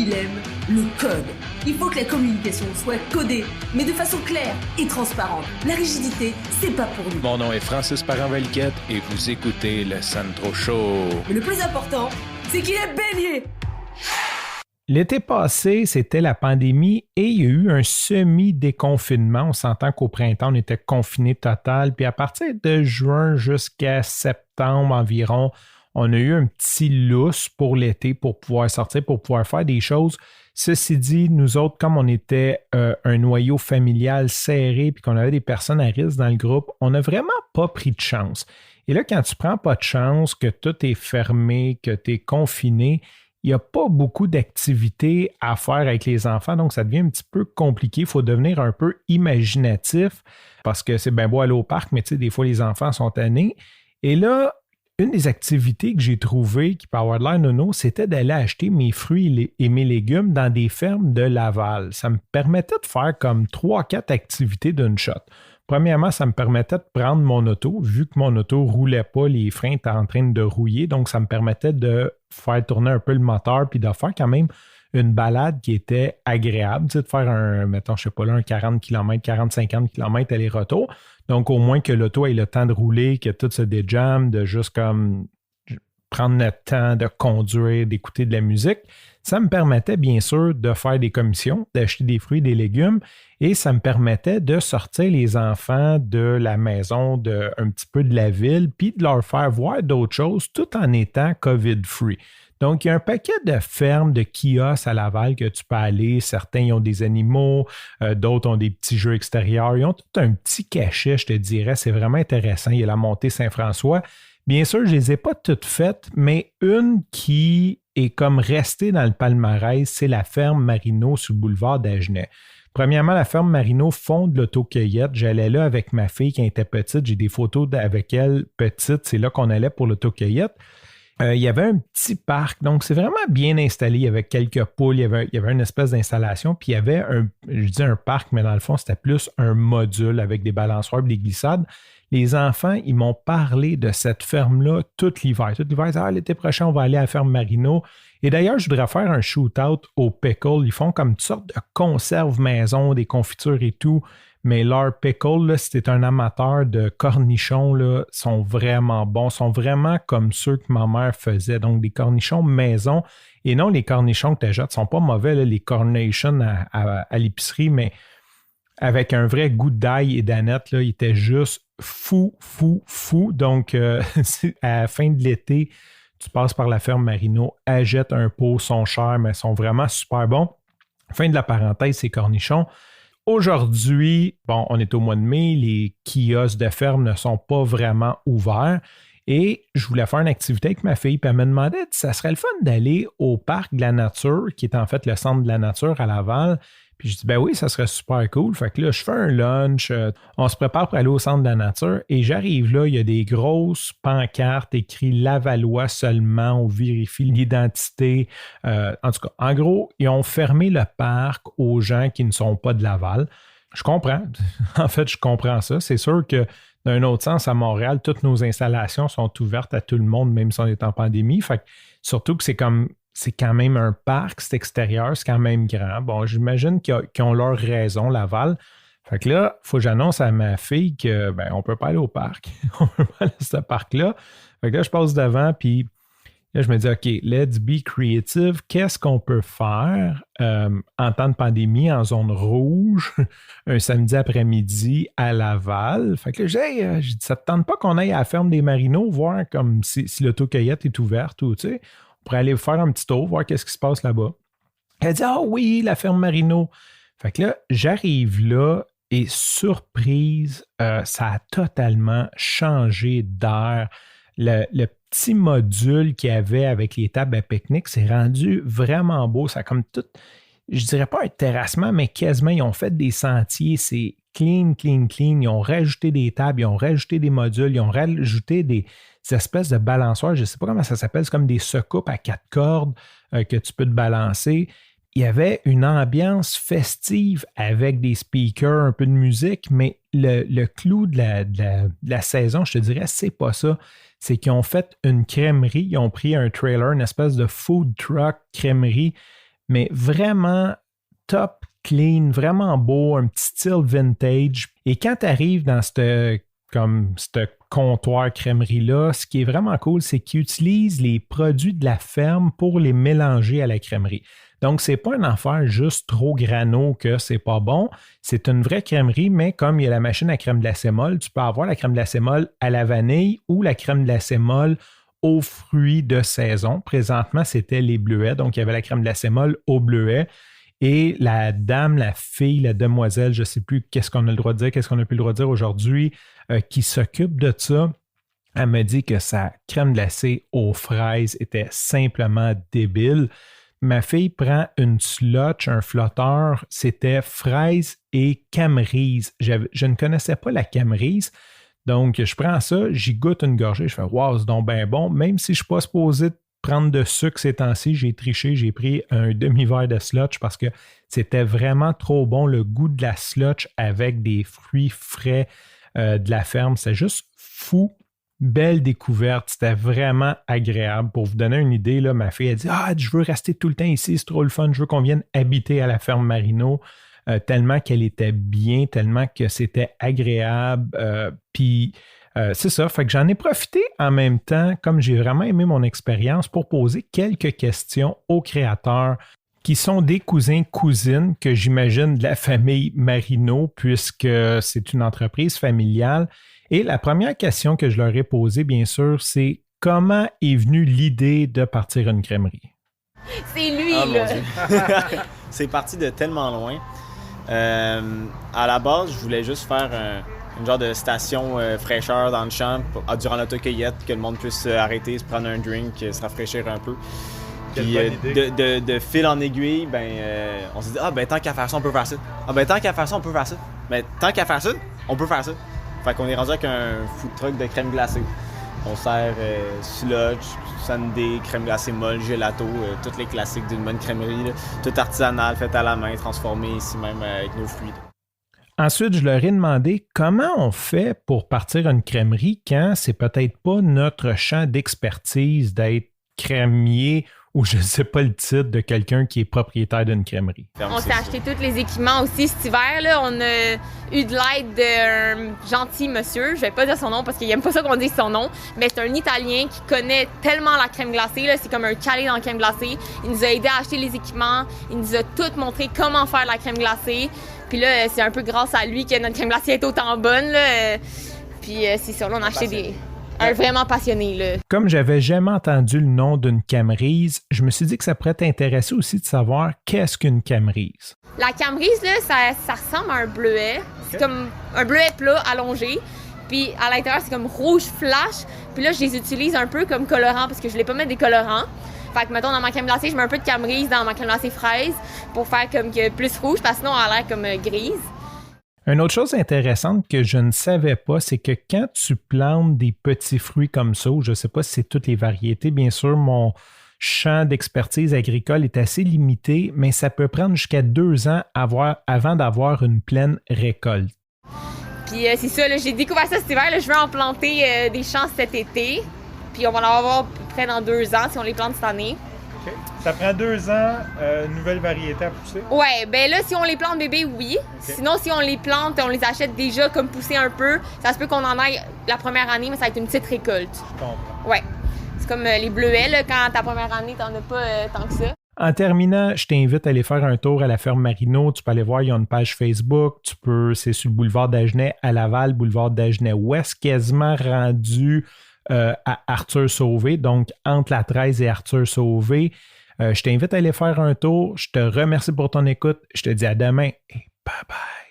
il aime le code. Il faut que la communication soit codée, mais de façon claire et transparente. La rigidité, c'est pas pour nous. Mon nom est Francis Parent-Valquette et vous écoutez le Sandro Show. Mais le plus important, c'est qu'il est bélier. L'été passé, c'était la pandémie et il y a eu un semi-déconfinement. On s'entend qu'au printemps, on était confiné total. Puis à partir de juin jusqu'à septembre environ, on a eu un petit lousse pour l'été pour pouvoir sortir, pour pouvoir faire des choses. Ceci dit, nous autres, comme on était un noyau familial serré puis qu'on avait des personnes à risque dans le groupe, on n'a vraiment pas pris de chance. Et là, quand tu prends pas de chance, que tout est fermé, que tu es confiné, il n'y a pas beaucoup d'activités à faire avec les enfants, donc ça devient un petit peu compliqué. Il faut devenir un peu imaginatif parce que c'est bien beau aller au parc, mais tu sais, des fois, les enfants sont tannés. Et là, une des activités que j'ai trouvées qui peut avoir de l'air nono, c'était d'aller acheter mes fruits et mes légumes dans des fermes de Laval. Ça me permettait de faire comme 3-4 activités d'une shot. Premièrement, ça me permettait de prendre mon auto, vu que mon auto ne roulait pas, les freins étaient en train de rouiller, donc ça me permettait de faire tourner un peu le moteur puis de faire quand même une balade qui était agréable, tu sais, de faire un 40 km, 40-50 km aller-retour. Donc, au moins que l'auto ait le temps de rouler, que tout se déjamme, de juste comme prendre le temps de conduire, d'écouter de la musique. Ça me permettait bien sûr de faire des commissions, d'acheter des fruits, des légumes, et ça me permettait de sortir les enfants de la maison, un petit peu de la ville, puis de leur faire voir d'autres choses tout en étant COVID-free. Donc, il y a un paquet de fermes, de kiosques à Laval que tu peux aller. Certains ils ont des animaux, d'autres ont des petits jeux extérieurs. Ils ont tout un petit cachet, je te dirais. C'est vraiment intéressant. Il y a la montée Saint-François. Bien sûr, je ne les ai pas toutes faites, mais une qui est comme restée dans le palmarès, c'est la ferme Marino sur le boulevard d'Agenais. Premièrement, la ferme Marino font de l'autocueillette. J'allais là avec ma fille quand elle était petite. J'ai des photos avec elle petite. C'est là qu'on allait pour l'autocueillette. Il y avait un petit parc, donc c'est vraiment bien installé. Il y avait quelques poules, il y avait une espèce d'installation, puis il y avait un parc, mais dans le fond, c'était plus un module avec des balançoires et des glissades. Les enfants, ils m'ont parlé de cette ferme-là tout l'hiver. Tout l'hiver, ils disaient, l'été prochain, on va aller à la ferme Marino. Et d'ailleurs, je voudrais faire un shoot-out au pickle. Ils font comme toutes sortes de conserves maison, des confitures et tout. Mais leurs pickles, là, si tu es un amateur de cornichons, là, sont vraiment bons. Sont vraiment comme ceux que ma mère faisait. Donc, des cornichons maison. Et non, les cornichons que tu achètes ne sont pas mauvais, là, les cornichons à l'épicerie, mais avec un vrai goût d'ail et d'aneth, là, ils étaient juste fou. Donc, à la fin de l'été, tu passes par la ferme Marino, achètes un pot, sont chers, mais sont vraiment super bons. Fin de la parenthèse, ces cornichons. Aujourd'hui, on est au mois de mai, les kiosques de ferme ne sont pas vraiment ouverts et je voulais faire une activité avec ma fille puis elle me demandait si ça serait le fun d'aller au parc de la nature, qui est en fait le centre de la nature à Laval. Puis je dis, ben oui, ça serait super cool. Fait que là, je fais un lunch, on se prépare pour aller au centre de la nature et j'arrive là, il y a des grosses pancartes écrites Lavallois seulement, on vérifie l'identité. En tout cas, en gros, ils ont fermé le parc aux gens qui ne sont pas de Laval. Je comprends. En fait, je comprends ça. C'est sûr que d'un autre sens, à Montréal, toutes nos installations sont ouvertes à tout le monde, même si on est en pandémie. Fait que, surtout que c'est quand même un parc, c'est extérieur, c'est quand même grand. Bon, j'imagine qu'ils ont leur raison, Laval. Fait que là, il faut que j'annonce à ma fille que on peut pas aller au parc. On peut pas aller à ce parc-là. Fait que là, je passe devant, puis là, je me dis, OK, let's be creative. Qu'est-ce qu'on peut faire en temps de pandémie, en zone rouge, un samedi après-midi à Laval? Fait que là, j'ai dit, ça te tente pas qu'on aille à la ferme des Marinos, voir comme si l'autocueillette est ouverte ou, tu sais, pour aller faire un petit tour, voir qu'est-ce qui se passe là-bas. Elle dit, ah oui, la ferme Marino. Fait que là, j'arrive là et surprise, ça a totalement changé d'air. Le petit module qu'il y avait avec les tables à pique-nique s'est rendu vraiment beau. Ça a comme tout, je dirais pas un terrassement, mais quasiment, ils ont fait des sentiers. C'est clean. Ils ont rajouté des tables, ils ont rajouté des modules, ils ont rajouté des espèces de balançoires. Je ne sais pas comment ça s'appelle. C'est comme des secoupes à 4 cordes que tu peux te balancer. Il y avait une ambiance festive avec des speakers, un peu de musique, mais le clou de la saison, je te dirais, c'est pas ça. C'est qu'ils ont fait une crèmerie. Ils ont pris un trailer, une espèce de food truck crèmerie mais vraiment top, clean, vraiment beau, un petit style vintage. Et quand tu arrives dans ce comptoir crèmerie-là, ce qui est vraiment cool, c'est qu'ils utilisent les produits de la ferme pour les mélanger à la crèmerie. Donc, c'est pas une affaire juste trop grano que c'est pas bon. C'est une vraie crèmerie, mais comme il y a la machine à crème glacée molle, tu peux avoir la crème glacée molle à la vanille ou la crème glacée molle aux fruits de saison. Présentement, c'était les bleuets. Donc, il y avait la crème glacée molle aux bleuets. Et la dame, la fille, la demoiselle, je ne sais plus qu'est-ce qu'on a le droit de dire, qu'est-ce qu'on n'a plus le droit de dire aujourd'hui, qui s'occupe de ça, elle me dit que sa crème glacée aux fraises était simplement débile. Ma fille prend une slotch, un flotteur, c'était fraise et camerise. Je ne connaissais pas la camerise, donc je prends ça, j'y goûte une gorgée, je fais « Wow, c'est donc bien bon », même si je ne suis pas supposé prendre de sucre ces temps-ci, j'ai triché, j'ai pris un demi-verre de slotch parce que c'était vraiment trop bon, le goût de la slotch avec des fruits frais de la ferme, c'est juste fou. Belle découverte, c'était vraiment agréable. Pour vous donner une idée, là, ma fille a dit « Ah, je veux rester tout le temps ici, c'est trop le fun, je veux qu'on vienne habiter à la ferme Marino », tellement qu'elle était bien, tellement que c'était agréable. Puis c'est ça, fait que j'en ai profité en même temps, comme j'ai vraiment aimé mon expérience, pour poser quelques questions aux créateurs qui sont des cousins-cousines que j'imagine de la famille Marino, puisque c'est une entreprise familiale. Et la première question que je leur ai posée, bien sûr, c'est comment est venue l'idée de partir une crèmerie? C'est lui, là! Mon Dieu. C'est parti de tellement loin. À la base, je voulais juste faire une genre de station fraîcheur dans le champ durant l'autocueillette, que le monde puisse arrêter, se prendre un drink, se rafraîchir un peu. Puis de fil en aiguille, on s'est dit tant qu'à faire ça, on peut faire ça. Tant qu'à faire ça, on peut faire ça. Mais tant qu'à faire ça, on peut faire ça. Fait qu'on est rendu avec un food truck de crème glacée. On sert sludge, sundae, crème glacée molle, gelato, tous les classiques d'une bonne crèmerie, là. Tout artisanal, fait à la main, transformé ici même avec nos fruits. Ensuite, je leur ai demandé comment on fait pour partir une crèmerie quand c'est peut-être pas notre champ d'expertise d'être crémier ou je ne sais pas le titre de quelqu'un qui est propriétaire d'une crèmerie. On s'est acheté tous les équipements aussi cet hiver. Là. On a eu de l'aide d'un gentil monsieur. Je vais pas dire son nom parce qu'il n'aime pas ça qu'on dise son nom. Mais c'est un Italien qui connaît tellement la crème glacée. Là. C'est comme un calé dans la crème glacée. Il nous a aidé à acheter les équipements. Il nous a tout montré comment faire la crème glacée. Puis là, c'est un peu grâce à lui que notre crème glacée est autant bonne. Là. Puis c'est ça, là, on a acheté un vraiment passionné, là. Comme j'avais jamais entendu le nom d'une camerise, je me suis dit que ça pourrait t'intéresser aussi de savoir qu'est-ce qu'une camerise. La camerise, là, ça ressemble à un bleuet. C'est comme un bleuet plat allongé. Puis à l'intérieur, c'est comme rouge flash. Puis là, je les utilise un peu comme colorant parce que je voulais pas mettre des colorants. Fait que, mettons, dans ma crème glacée, je mets un peu de camerise dans ma crème glacée fraise pour faire comme que plus rouge parce que sinon, elle a l'air comme grise. Une autre chose intéressante que je ne savais pas, c'est que quand tu plantes des petits fruits comme ça, ou je ne sais pas si c'est toutes les variétés, bien sûr, mon champ d'expertise agricole est assez limité, mais ça peut prendre jusqu'à 2 ans avant d'avoir une pleine récolte. Puis c'est ça, là, j'ai découvert ça cet hiver, là, je veux en planter des champs cet été, puis on va en avoir à peu près dans 2 ans si on les plante cette année. Okay. Ça prend 2 ans, une nouvelle variété à pousser? Ouais, ben là, si on les plante bébés, oui. Okay. Sinon, si on les plante, on les achète déjà comme poussés un peu, ça se peut qu'on en aille la première année, mais ça va être une petite récolte. Je comprends. Ouais. C'est comme les bleuets, là, quand ta première année, t'en as pas tant que ça. En terminant, je t'invite à aller faire un tour à la ferme Marino. Tu peux aller voir, il y a une page Facebook. C'est sur le boulevard d'Agenais à Laval, boulevard d'Agenais-Ouest, quasiment rendu à Arthur Sauvé, donc entre la 13 et Arthur Sauvé. Je t'invite à aller faire un tour. Je te remercie pour ton écoute. Je te dis à demain et bye bye.